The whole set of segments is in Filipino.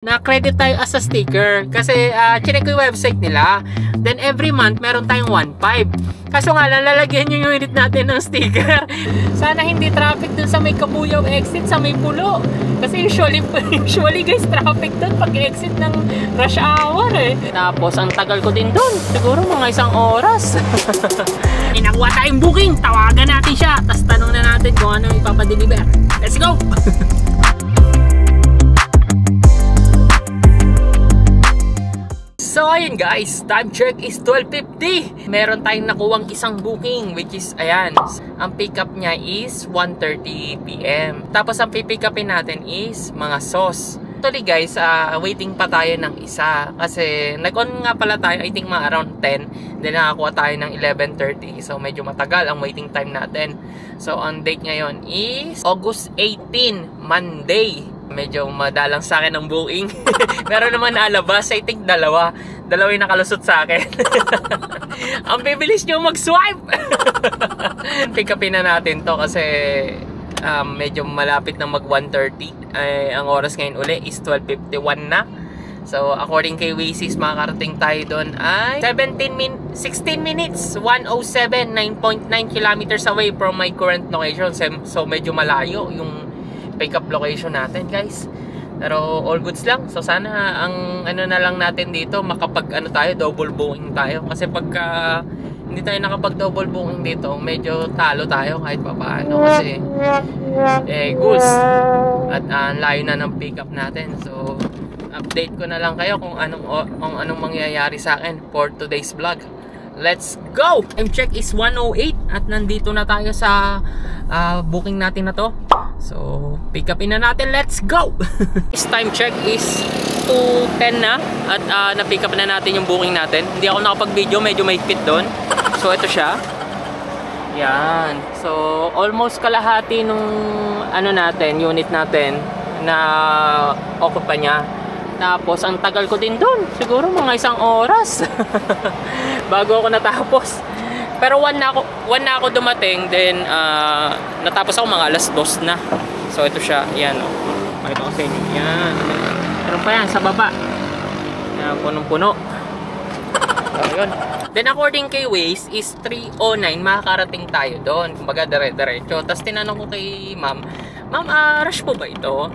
Na-credit tayo as a sticker kasi chinek ko yung website nila. Then every month meron tayong 1.5. Kaso nga lalagyan yung unit natin ng sticker. Sana hindi traffic dun sa may Kabuyaw exit sa may Pulo. Kasi usually guys traffic dun pag exit ng rush hour eh. Tapos ang tagal ko din dun. Siguro mga 1 oras. Inakuha tayong booking. Tawagan natin siya. Tapos tanong na natin kung ano ipapadeliver. Let's go! So ayun guys, time check is 12:50. Meron tayong nakuwang isang booking which is ayan. Ang pick up niya is 1:30 PM. Tapos ang pipick upin natin is mga sauce. Actually guys, waiting pa tayo ng isa kasi nag-on nga pala tayo I think mga around 10. Then nakakuha tayo ng 11:30. So medyo matagal ang waiting time natin. So ang date ngayon is August 18, Monday. Medyo madalang sa akin ang booking. Meron naman naalabas, I think dalawa yung nakalusot sa akin. Ang bibilis nyo mag-swipe. Pick upin na natin to kasi medyo malapit na mag 1:30. Ang oras ngayon uli is 12:51 na. So according kay Waze, makakarating tayo doon ay 16 minutes 107, 9.9 kilometers away from my current location. So medyo malayo yung pick up location natin guys, pero all goods lang. So sana ang ano na lang natin dito makapag tayo double booking tayo, kasi pagka hindi tayo nakapag double booking dito medyo talo tayo kahit papaano kasi goods at layo na ng pick up natin. So update ko na lang kayo kung anong mangyayari sa akin for today's vlog. Let's go! Time check is 1:08 at nandito na tayo sa booking natin na to. So, pick upin na natin. Let's go! This time check is 2:10 na at na-pick up na natin yung booking natin. Hindi ako nakapag-video, medyo mahigpit doon. So, ito siya. Yan. So, almost kalahati nung unit natin na okupa niya. Tapos, ang tagal ko din doon. Siguro mga 1 oras. Bago ako natapos. Pero 1 na ako dumating, then natapos ako mga 2:00 na. So ito siya, yan o. Pakita ko sa inyo, yan. Meron pa yan sa baba. Yan, punong-puno. So yun. Then according kay Waze is 3:09, makakarating tayo doon. Kumbaga dire-diretso. Tapos tinanong ko kay ma'am, rush po ba ito?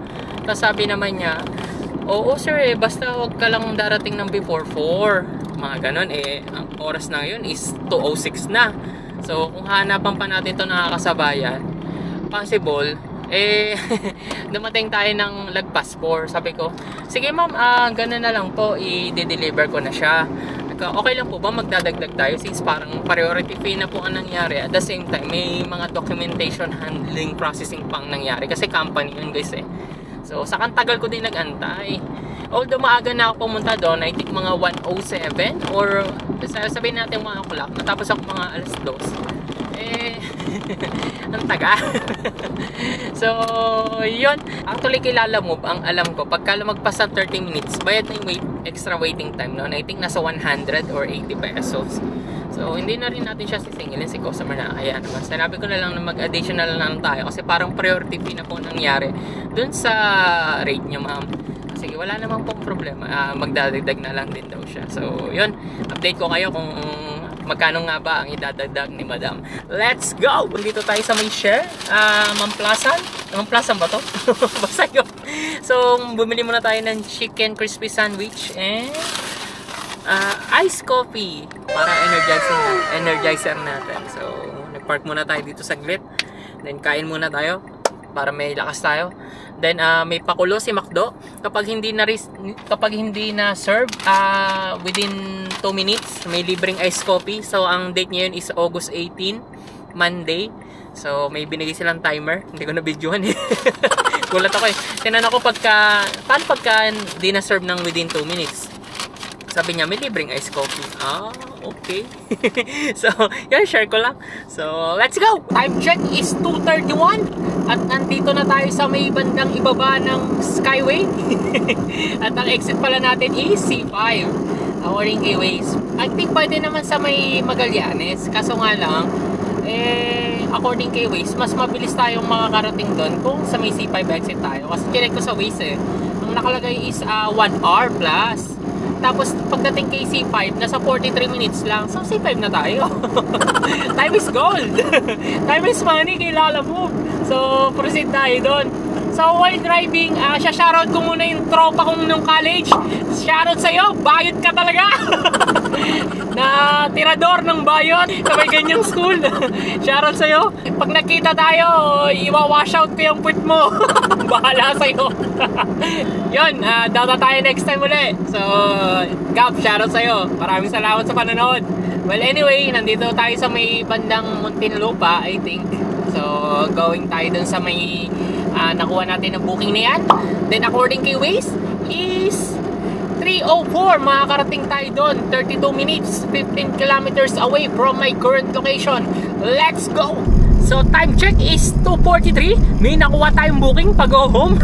Tapos sabi naman niya, oo sir, basta wag ka lang darating ng before 4. Mga ganon, ang oras na yun is 2:06 na. So kung hanapan pa natin ito nakakasabayan, possible dumating tayo ng lagpas 4. Sabi ko, sige ma'am, ganun na lang po, i-deliver ko na siya. Okay lang po ba magdadagdag tayo since parang priority fee na po ang nangyari. At the same time may mga documentation handling processing pang nangyari kasi company yun guys eh. So sa tagal ko din nag-antay. Although maaga na ako pumunta doon, I think mga 1:07 or sabihin natin 1 o'clock. Natapos ako mga 2:00. Ang taga. So yun. Actually kilala mo, ang alam ko pagka lumagpas ng 30 minutes bayad na yung extra waiting time noon. I think nasa 100 or 80 pesos. So hindi na rin natin siya sisingilin si customer na kaya naman. Sinabi ko na lang na mag-additional na lang tayo kasi parang priority fee na po nangyari dun sa rate nyo ma'am. Sige, wala namang pong problema. Magdadagdag na lang din daw siya. So yun, update ko kayo kung magkano nga ba ang idadagdag ni madam. Let's go! Dito tayo sa may share, Mamplasan. Mamplasan ba to? Basta yun. So bumili muna tayo ng chicken crispy sandwich and iced coffee para energizer natin. So nagpark muna tayo dito saglit, then kain muna tayo para may lakas tayo. Then may pakulo si McDo kapag hindi na serve within 2 minutes may libreng iced coffee. So ang date niya yun is August 18, Monday. So may binigay silang timer, hindi ko na videohan eh. Gulat ako eh. Tinanong ko paano pagka hindi na serve ng within 2 minutes. Sabi niya, may libreng iced coffee. Okay. So, yun, share ko lang. So, let's go! Time check is 2:31. At nandito na tayo sa may bandang ibaba ng Skyway. At ang exit pala natin is C5. According kay Waze. I think pwede naman sa may Magallanes. Kaso nga lang, according kay Waze, mas mabilis tayong makakarating doon kung sa may C5 exit tayo. Kasi check ko sa Waze eh. Ang nakalagay is 1 hour plus. Tapos pagdating kay C5, nasa 43 minutes lang. So C5 na tayo. Time is gold. Time is money kay Lala Move. So proceed tayo doon. So while driving, shoutout ko muna yung tropa kong nung college. Shoutout sa'yo, bayot ka talaga. Na tirador ng bayot sa may ganyang school. Shoutout sa'yo. Pag nakita tayo, iwa-washout ko yung puwit mo. Bahala sa'yo. Yun, data tayo next time ulit. So, Gab, shoutout sa'yo. Maraming salamat sa panonood. Well, anyway, nandito tayo sa may bandang Muntinlupa, I think. So, going tayo dun sa may nakuha natin ng booking na yan. Then, according kay Waze, is 3:04. Makakarating tayo doon. 32 minutes, 15 kilometers away from my current location. Let's go! So, time check is 2:43. May nakuha tayong booking pag-go home.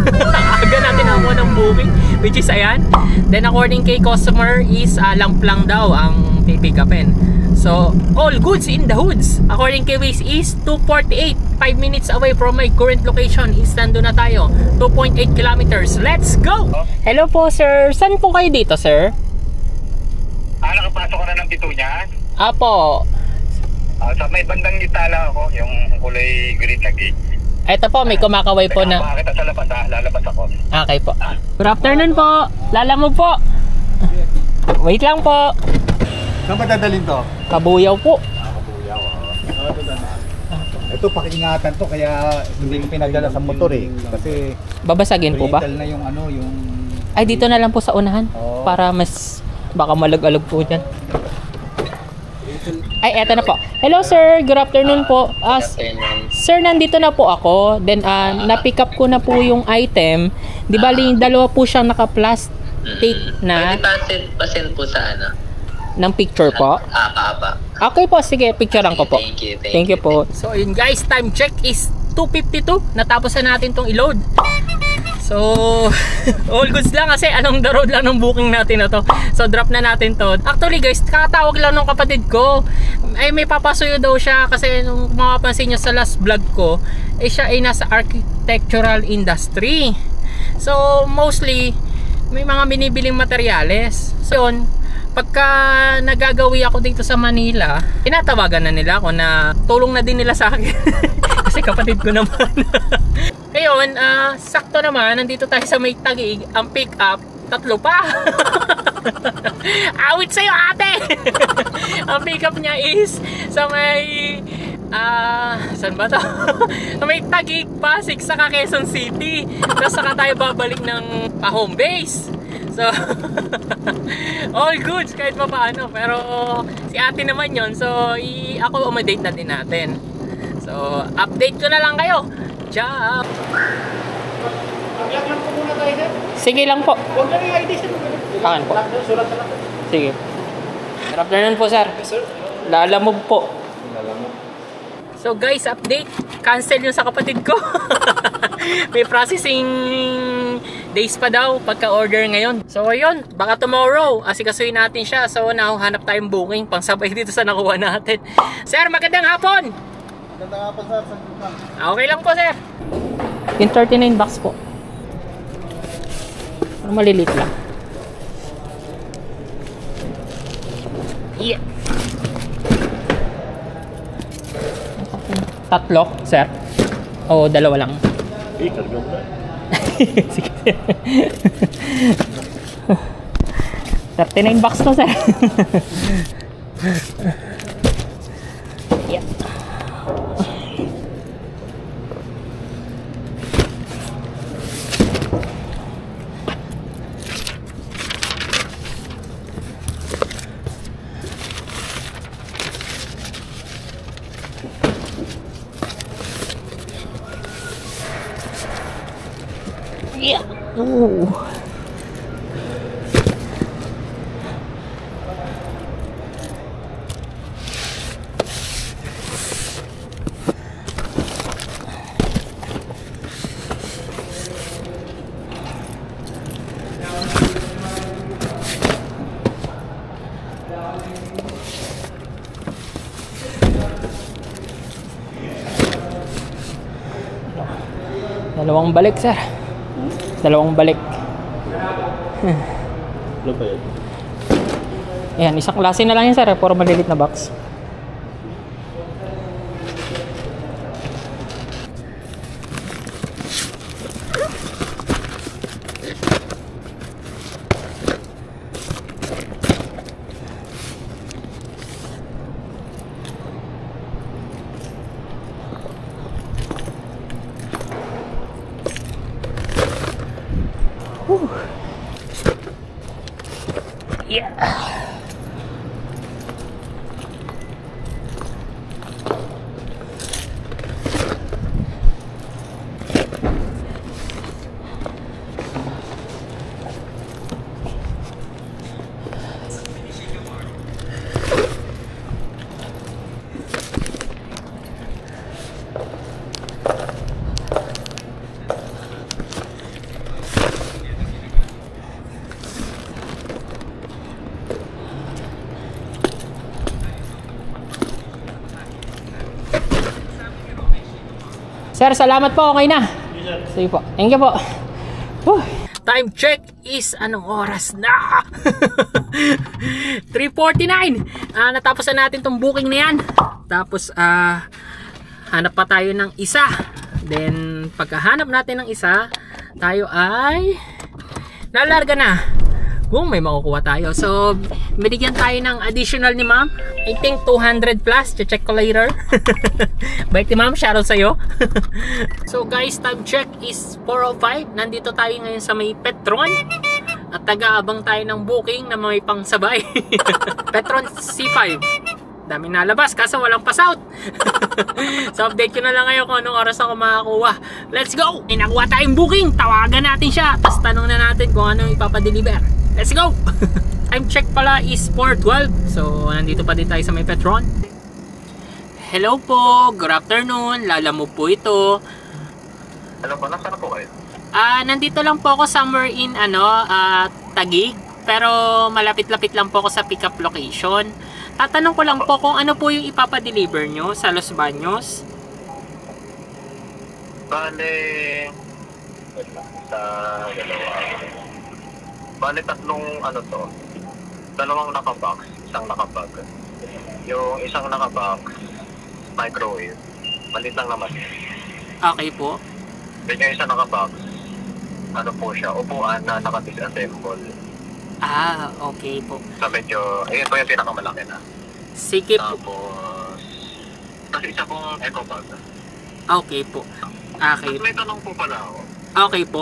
Aga natin nakuha ng booking, which is ayan. Then, according kay customer is lang daw ang pipick upin. So, all goods in the hoods. According kay Waze is 2:48. 5 minutes away from my current location is nandun na tayo. 2.8 kilometers. Let's go! Hello po, sir. Saan po kayo dito, sir? Nakapasok ka na ng Pitunya? Apo. Sa may bandang gitala ako, yung kulay green na gate. Ito po, may kumakaway po na. Bakit sa labas lalabas ako. Okay po. Good afternoon po. Lala mo po. Wait lang po. Saan ba dadalhin to? Kabuyaw po. Kabuyaw. Ito pakiingatan to kaya hindi pinagdala sa motor eh. Kasi Babasagin po ba? na yung ano, yung... Ay, dito na lang po sa unahan. Oo. Para mas baka malag-alag po dyan. Ay, eto na po. Hello sir, good afternoon po. Sir, nandito na po ako. Then, na-pick up ko na po yung item. Di bali, dalawa po siyang naka-plastic na Pwede pa-send po sa ano? ng picture po. Apa. Okay po, sige, picturean ko po. Thank you po. So, yun guys, time check is 2:52. Natapos na natin tong i-load. So, all goods lang kasi along the road lang ng booking natin na to. So, drop na natin to. Actually guys, kakatawag lang ng kapatid ko. Ay, may papasuyo daw siya kasi nung mapapansin nyo sa last vlog ko, siya ay nasa architectural industry. So, mostly, may mga binibiling materyales. So, yun, pagka nagagawi ako dito sa Manila, tinatawagan na nila ako na tulong na din nila sa akin. Kasi kapatid ko naman. Ngayon, sakto naman, nandito tayo sa may Taguig. Ang pick up, 3 pa. Awit sa'yo, ate! Ang pick up niya is sa may saan ba to? Sa may Taguig, Pasig, saka Quezon City. Tapos saka tayo babalik ng home base. So, all goods kahit pa paano. Pero si ate naman yon. So, ako umadate na din natin. So, update ko na lang kayo. Ciao! Mag-lock lang po muna tayo sir. Sige lang po. Huwag lang yung ID sir. Akan po. Sulat na lang. Sige. Good afternoon po, sir. Yes sir. Lalamog po. Lalamog. So guys, update. Cancel yung sa kapatid ko. May processing days pa daw pagka-order ngayon. So ayun, baka tomorrow asikasuhin natin siya. So now, hanap tayong booking pangsabay dito sa nakuha natin. Sir, magandang hapon! Magandang hapon sir. Okay lang po, sir. Yung 39 bucks po. Parang malilit lang. Yeah. 3, sir? O 2 lang? Sige. 39 bucks to, sir. Yeah. Yeah. Ooh. Dalawang balik, sir. Dalawang balik. Ano pa yun? Ayan, isang klase na lang yan sir, puro malilit na box. Yeah. Sir, salamat po. Okay na. Sige po. Thank you po. Whew. Time check is anong oras na? 3:49. Natapos na natin tong booking na yan. Tapos hanap pa tayo ng isa. Then pagkahanap natin ng isa, tayo ay nalarga na. Kung may makukuha tayo. So, binigyan tayo ng additional ni ma'am. I think 200 plus. Check ko later. Bait ni ma'am. Shoutout sa'yo. So guys, time check is 4:05. Nandito tayo ngayon sa may Petron. At taga-abang tayo ng booking na may pangsabay. Petron C5. Dami nalabas kaso walang pass out. So update ko na lang ngayon kung anong oras ako makakuha. Let's go! May nakuha tayong booking. Tawagan natin siya. Tapos tanong na natin kung anong ipapadeliver. Let's go! Time check pala is 4:12. So nandito pa din tayo sa may Petron. Hello po, good afternoon. Lala mo po ito. Hello po, nasaan po kayo? Nandito lang po ako somewhere in Taguig. Pero malapit-lapit lang po ako sa pick-up location. Tatanong ko lang po kung ano po yung ipapadeliver nyo sa Los Baños. Bale, sa dalawa. Bale, tatlong dalawang nakabox, isang nakabag. Yung isang nakabox, microwave. Malit lang naman. Okay po. Then yung isang nakabox, po siya, upuan na naka-disassemble. Okay po. So medyo, ayun po yung pinakamalaki na. Sige po. Tapos, kasi isa pong eco bag. Okay po. Okay. Tapos may tanong po pala ako. Okay po.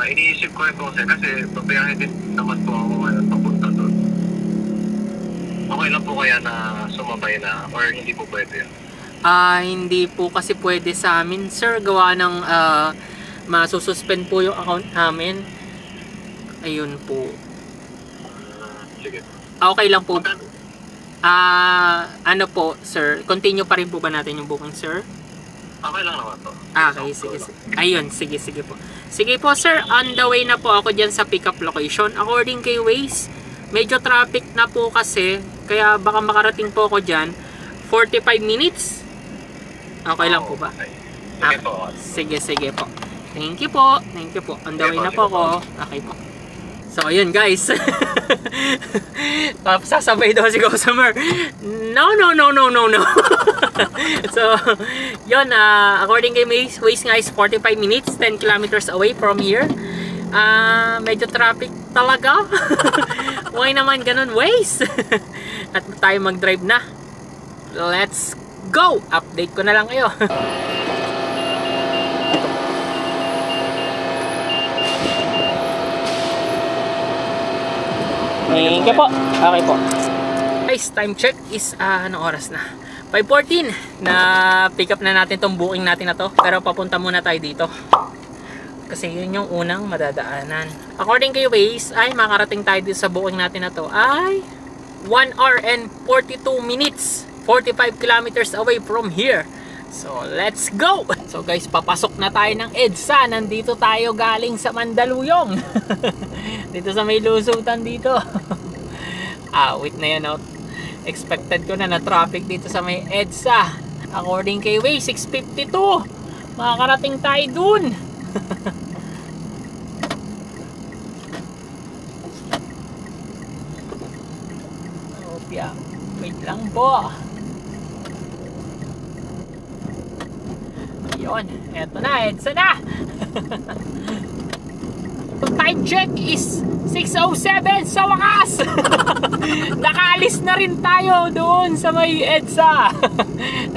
Iniisip ko ito kasi babayahin din naman po ako ngayon papunta doon. Okay lang po kaya na sumabay na or hindi po pwede? Hindi po kasi pwede sa amin, sir. Gawa ng masususpend po yung account namin. Ayun po. Sige. Okay lang po. Ano po, sir? Continue pa rin po ba natin yung booking, sir? Okay lang naman po. Okay, sige. Ayun, sige po. Sige po, sir. On the way na po ako dyan sa pick-up location. According kay Waze, medyo traffic na po kasi. Kaya baka makarating po ako dyan 45 minutes. Okay lang po ba? Sige po. Sige po. Thank you po. On the way na po ako. Okay po. So, ayun guys. Sasabay daw si customer. No. So, yun. According kay Waze nga is 45 minutes, 10 kilometers away from here. Medyo traffic talaga. Why naman ganun, Waze? At tayo mag-drive na. Let's go! Update ko na lang kayo. Thank you po. Okay po. Guys, time check is anong oras na? 5:14 na pick up na natin tong booking natin na to. Pero papunta muna tayo dito. Kasi yun yung unang madadaanan. According kay Waze, ay makarating tayo dito sa booking natin na to ay 1 hour and 42 minutes. 45 kilometers away from here. So, let's go! So guys, papasok na tayo ng EDSA. Nandito tayo galing sa Mandaluyong. Dito sa may lusutan dito. Wait na yan out. Expected ko na traffic dito sa may EDSA. According kay Waze, 6:52. Makakarating tayo dun. Yeah. Wait lang po. Yun. Eto na. EDSA na. Time check is 6:07 sa wakas. Nakaalis na rin tayo doon sa may EDSA.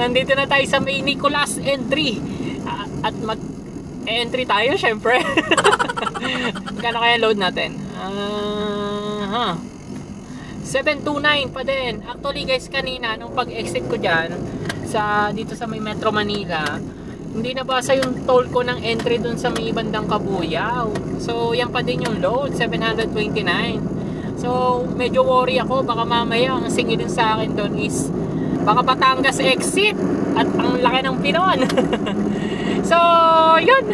Nandito na tayo sa may Nicolas entry. At entry tayo syempre. Kano kaya load natin? 729 pa din. Actually guys, kanina nung pag-exit ko dyan dito sa may Metro Manila, hindi nabasa yung toll ko ng entry dun sa may bandang Kabuyaw. So yan pa din yung load, 729. So medyo worry ako, baka mamaya ang singilin sa akin dun is baka Batangas exit at ang laki ng Pinon. So yun.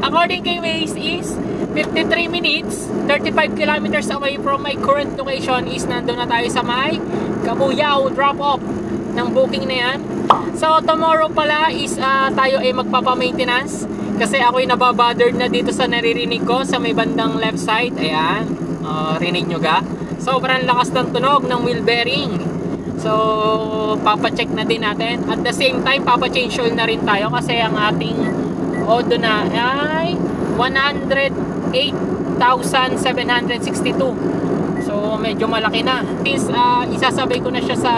According kay Waze is 53 minutes, 35 kilometers away from my current location is nandun na tayo sa may Kabuyaw drop off ng booking na yan. So tomorrow pala is tayo ay magpapa-maintenance kasi ako'y nababothered na dito sa naririnig ko sa may bandang left side. Ayan, rinig nyo ga? Sobrang lakas ng tunog ng wheel bearing. So papacheck na din natin. At the same time papa-change oil na rin tayo kasi ang ating odo na ay 108,762. So medyo malaki na. Since isasabay ko na siya sa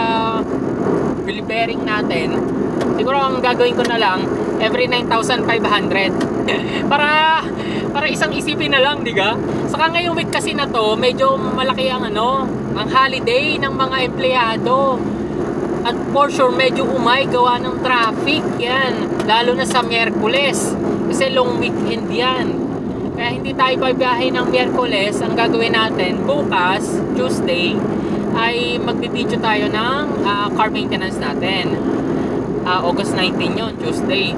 wheel bearing natin, siguro ang gagawin ko na lang every 9,500. para isang isipin na lang, diga? Saka ngayong week kasi na to, medyo malaki ang ang holiday ng mga empleyado. At for sure medyo gawa ng traffic yan, lalo na sa Miyerkules kasi long weekend yan. Kaya hindi tayo babiyahe ng Miyerkules. Ang gagawin natin bukas, Tuesday, ay magbibideo tayo ng car maintenance natin. August 19 yun, Tuesday.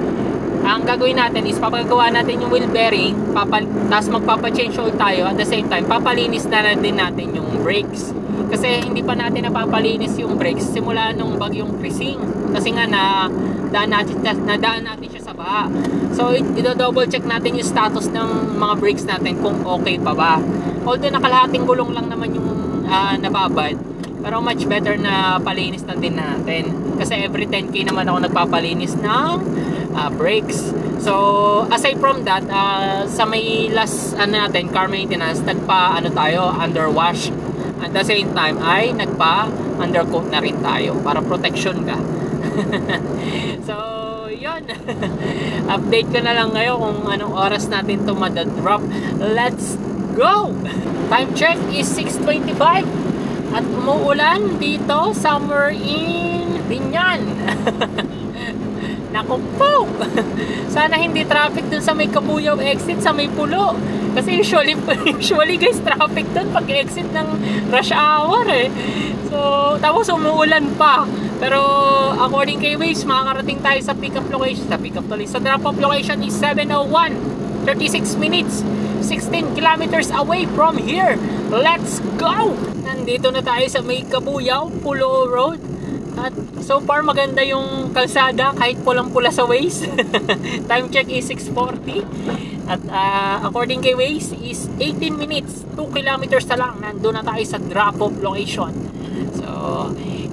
Ang gagawin natin is papagawa natin yung wheel bearing, tapos magpapa-change oil tayo. At the same time, papalinis na din natin yung brakes. Kasi hindi pa natin napapalinis yung brakes simula nung bagyong Krising. Kasi nga nadaan natin siya sa baha. So i-double check natin yung status ng mga brakes natin kung okay pa ba. Although nakalahating gulong lang naman yung nababad, pero much better na palinis na din natin. Kasi every 10k naman ako nagpapalinis ng brakes. So aside from that, sa may last natin car maintenance, tayo underwash. At the same time ay nagpa-undercoat na rin tayo para protection ka. So yun. Update ko na lang ngayon kung anong oras natin ito madadrop. Let's go! Time check is 6:25 at umuulan dito somewhere in Binyan. Naku po! Sana hindi traffic dun sa may Kabuyaw exit, sa may Pulo. Kasi usually guys, traffic dun pag exit ng rush hour eh. So, tapos umuulan pa. Pero according kay Waze, makakarating tayo sa pick-up location. Sa drop-off location is 7:01, 36 minutes, 16 kilometers away from here. Let's go! Nandito na tayo sa may Kabuyaw, Pulo Road. At so far maganda yung kalsada kahit pulang-pula sa Waze. Time check is 6:40. At according kay Waze is 18 minutes, 2 kilometers na lang. Nandun na tayo sa drop-off location. So,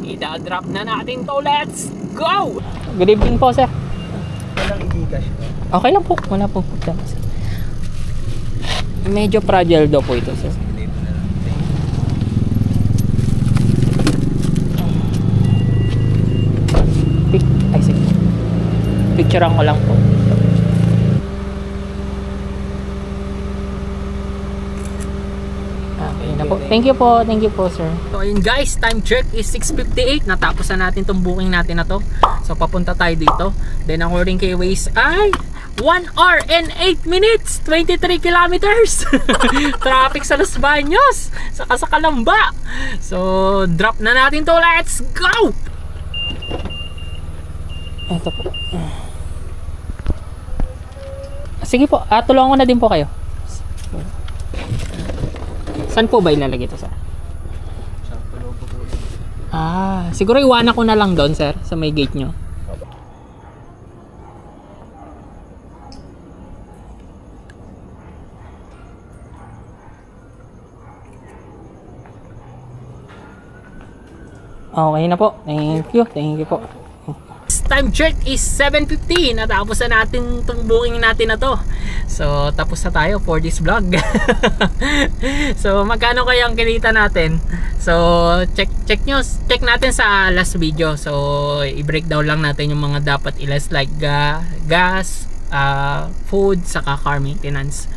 i-drop na natin to. Let's go! Good evening po, sir. Okay lang po. Wala po. Medyo fragile daw po ito, sir. Picturean ko lang po. Okay na po. Thank you po. Thank you po, sir. So ayun guys, time check is 6:58. Natapos na natin tong booking natin na to. So papunta tayo dito. Then according kay Waze ay 1 hour and 8 minutes, 23 kilometers. Traffic sa Los Baños, saka sa Calamba. So drop na natin to. Let's go! Ito po. Sige po, tulungan ko na din po kayo. Saan po ba ilalagay ito, sir? Siguro iwanan ko na lang doon, sir, sa may gate nyo. Okay na po. Thank you. Thank you po. Time check is 7:50. Natapos na natin itong booking natin na to. So, tapos na tayo for this vlog. So, magkano kaya ang kinita natin? So, check natin sa last video. So, i-breakdown lang natin yung mga dapat ilas like gas, food, saka car maintenance.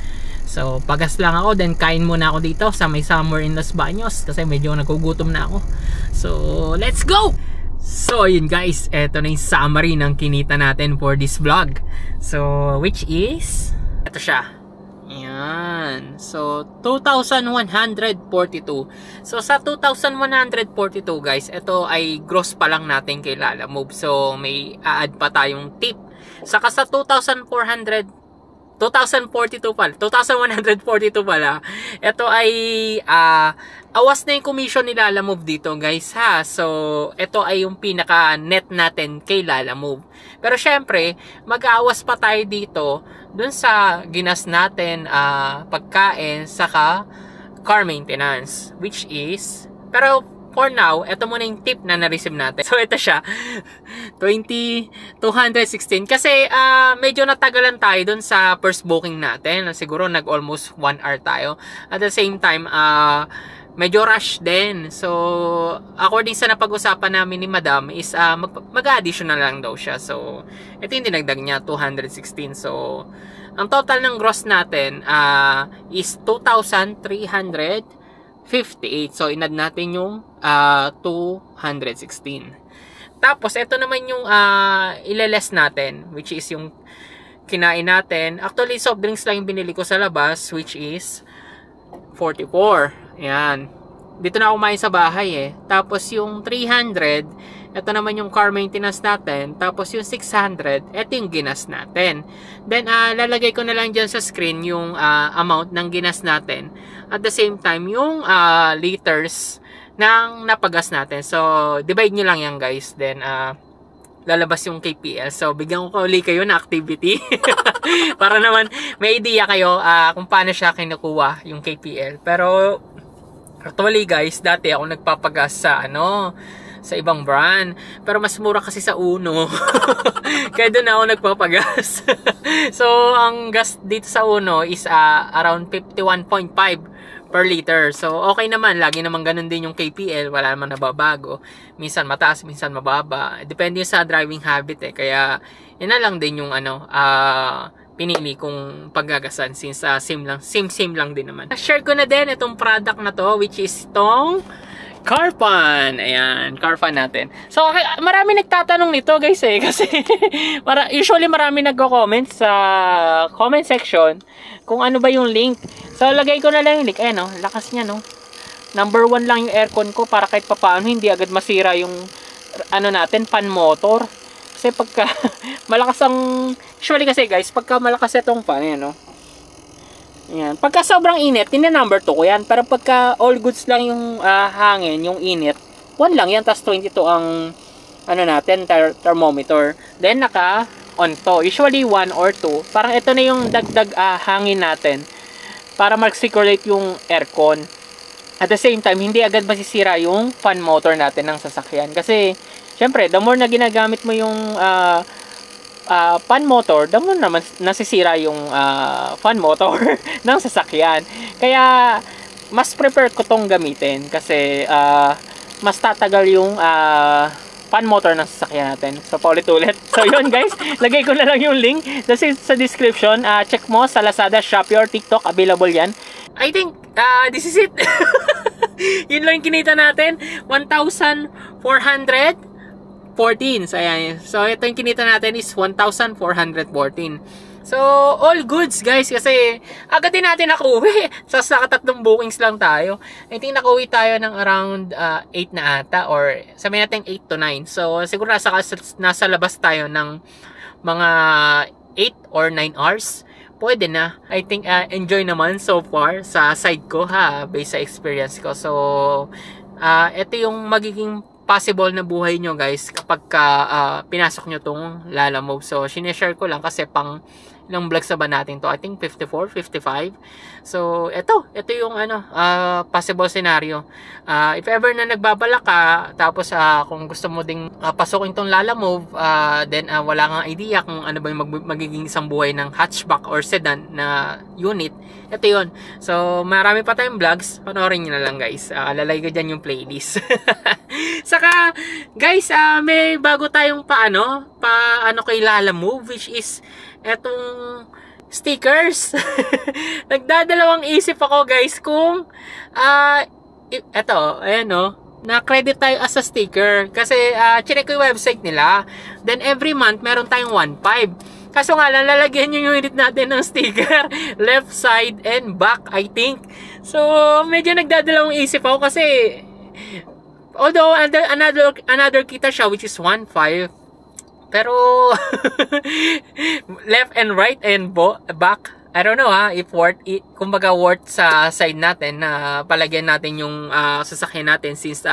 So, pagas lang ako, then kain muna ako dito sa may Somewhere in Los Baños kasi medyo nagugutom na ako. So, let's go! So, yun guys, eto na yung summary ng kinita natin for this vlog. So, which is, eto siya. Yan. So, 2,142. So, sa 2,142 guys, ito ay gross pa lang natin kay Lalamove. So, may a-add pa tayong tip. Saka sa 2,142 pala. Ito ay awas na yung commission ni Lalamove dito guys ha. So ito ay yung pinaka net natin kay Lalamove. Pero syempre mag-aawas pa tayo dito dun sa ginas natin, pagkain, saka car maintenance, which is, pero for now, ito muna yung tip na na-receive natin. So, ito siya. 216. Kasi, medyo natagalan tayo dun sa first booking natin. Siguro, nag-almost 1 hour tayo. At the same time, medyo rush din. So, according sa napag-usapan namin ni Madam, is mag-additional lang daw siya. So, ito yung dinagdag niya, 216. So, ang total ng gross natin is 2,358. So, inad natin yung 216. Tapos, ito naman yung ileless natin, which is yung kinain natin. Actually, soft drinks lang yung binili ko sa labas, which is 44. Ayan. Dito na ako kumain sa bahay eh. Tapos, yung 300, ito naman yung car maintenance natin. Tapos, yung 600, ito yung ginas natin. Then, lalagay ko na lang dyan sa screen yung amount ng ginas natin. At the same time, yung liters ng napagas natin. So, divide nyo lang yan guys. Then, lalabas yung KPL. So, bigyan ko ulit kayo na activity. Para naman may idea kayo kung paano siya kinukuha yung KPL. Pero, actually guys, dati ako nagpapagas sa sa ibang brand. Pero mas mura kasi sa Uno. Kaya doon ako nagpapagas. So, ang gas dito sa Uno is around 51.5 per liter. So, okay naman. Lagi naman ganun din yung KPL. Wala naman nababago. Minsan mataas, minsan mababa. Depende sa driving habit eh. Kaya, yun na lang din yung pinili kong paggagasan since same lang din naman. Share ko na din itong product na to, which is itong Carfan. Ayan, Carfan natin. So, marami nagtatanong nito guys eh. Kasi, usually marami nagko-comment sa comment section kung ano ba yung link. So, lagay ko na lang yung link. Ayan, lakas niya, no? Number 1 lang yung aircon ko para kahit papaano hindi agad masira yung natin, fan motor. Kasi pagka malakas ang, usually kasi guys, pagka malakas itong fan, ayan, no? Ayan. Pagka sobrang init, number 2 ko yan. Pero pagka all goods lang yung hangin, yung init, 1 lang yan. Tapos 22 ang natin, thermometer. Then naka on to. Usually 1 or 2. Parang ito na yung dagdag hangin natin para mag-circulate yung aircon. At the same time, hindi agad masisira yung fan motor natin ng sasakyan. Kasi, syempre, the more na ginagamit mo yung fan motor, the more naman nasisira yung fan motor ng sasakyan. Kaya, mas prefer ko tong gamitin kasi mas tatagal yung fan motor ng sasakyan natin. So, paulit-ulit. So, yun guys. Lagay ko na lang yung link sa description. Check mo sa Lazada, Shopee, or TikTok. Available yan. I think, this is it. Yun lang yung kinita natin. 1,414. So, ayan. So, ito yung kinita natin is 1,414. So, all goods guys. Kasi, agad din natin nakauwi. Sa nakatatlong bookings lang tayo. I think nakauwi tayo ng around 8 na ata. Or, sabihin natin 8 to 9. So, siguro nasa labas tayo ng mga 8 or 9 hours. Pwede na. I think enjoy naman so far sa side ko ha. Based sa experience ko. So, ito yung magiging possible na buhay nyo guys kapag pinasok nyo tong Lalamove. So, sineshare ko lang kasi pang Ilang vlogs na ba natin to? I think 54, 55. So, ito yung possible scenario. If ever na nagbabalak ka, tapos kung gusto mo ding pasukin tong Lalamove, then wala kang idea kung ano ba yung magiging isang buhay ng hatchback or sedan na unit, ito yun. So, marami pa tayong vlogs. Panoorin nyo na lang, guys. Alalay ko dyan yung playlist. Saka, guys, may bago tayong paano kay Lalamove, which is etong stickers. Nagdadalawang isip ako, guys, kung eto, ayan na-credit tayo as a sticker. Kasi chinek ko yung website nila. Then every month meron tayong 1.5. Kaso nga lang, lalagyan yung unit natin ng sticker left side and back, I think. So medyo nagdadalawang isip ako kasi although another kita siya, which is 1.5, pero left and right and back, I don't know if kumbaga worth sa side natin na palagyan natin yung sasakyan natin, since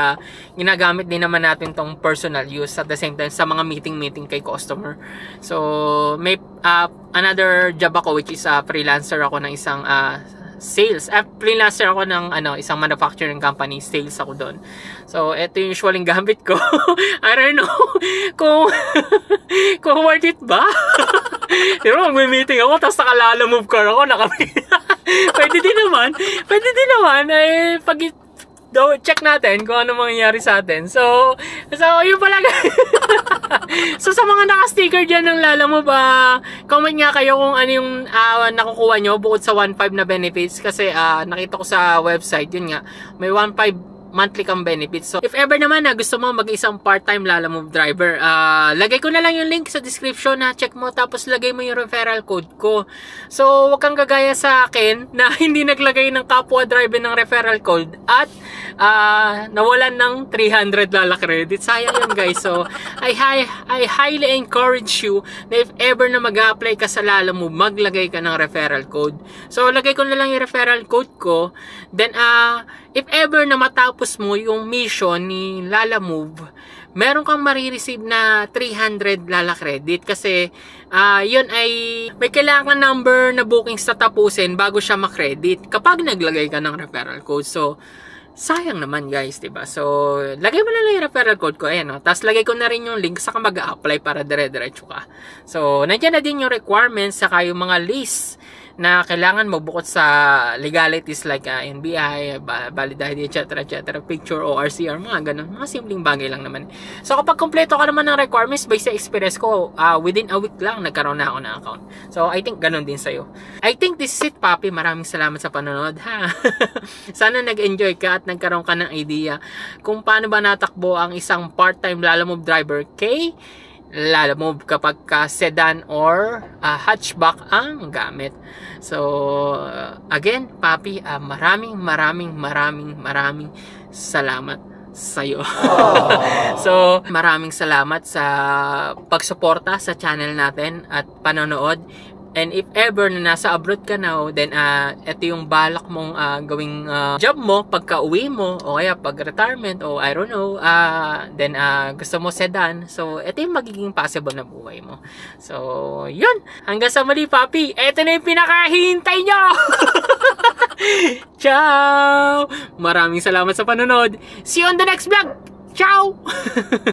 ginagamit din naman natin tong personal use at the same time sa mga meeting kay customer. So may another job ako, which is freelancer ako ng isang sales. Freelancer ako ng isang manufacturing company, sales ako doon. So ito yung usually gamit ko. I don't know kung worth it ba. Pero mag-meeting ako, tapos naka-Lalamove car ako, pwede din naman pag check natin kung ano mangyayari sa atin. So yun pala, guys. So sa mga naka-sticker dyan ng Lalamove, comment nga kayo kung ano yung nakukuha nyo bukod sa 1.5 na benefits. Kasi nakita ko sa website, yun nga, may 1.5 monthly kang benefits. So if ever naman na gusto mo mag-isang part-time Lalamove driver, lagay ko na lang yung link sa description, check mo, tapos lagay mo yung referral code ko. So wag kang gagaya sa akin na hindi naglagay ng kapwa driver ng referral code at nawalan ng 300 Lala credit. Sayang yun, guys. So I highly encourage you na if ever na mag-apply ka sa Lalamove, maglagay ka ng referral code. So lagay ko na lang yung referral code ko. Then if ever na matapos mo yung mission ni Lalamove, meron kang marireceive na 300 Lala credit. Kasi yun ay may kailangan number na bookings na tapusin bago siya makredit kapag naglagay ka ng referral code. So sayang naman, guys, diba? So lagay mo na lang yung referral code ko, ayan, tapos lagay ko na rin yung link saka mag-a-apply para dire-diretso ka. So nandiyan na din yung requirements saka yung mga list na kailangan mo bukod sa legalities like NBI, validity, etc., picture, ORCR, mga ganun. Mga simpleng bagay lang naman. So kapag kompleto ka naman ng requirements based sa experience ko, within a week lang nagkaroon na ako ng account. So I think ganun din sa'yo. I think this is it, papi. Maraming salamat sa panonood, ha. Sana nag-enjoy ka at nagkaroon ka ng idea kung paano ba natakbo ang isang part-time Lalamove driver kay Lalamove kapag sedan or hatchback ang gamit. So again, papi, maraming salamat sa'yo. So maraming salamat sa pagsuporta sa channel natin at panonood. And if ever na nasa abroad ka now, then ito yung balak mong gawing job mo pagka uwi mo o kaya pag retirement o I don't know, then gusto mo sedan. So ito yung magiging possible na buhay mo. So yun, hanggang sa muli, papi. Ito na yung pinakahihintay nyo. Ciao! Maraming salamat sa panonood. See you on the next vlog. Ciao!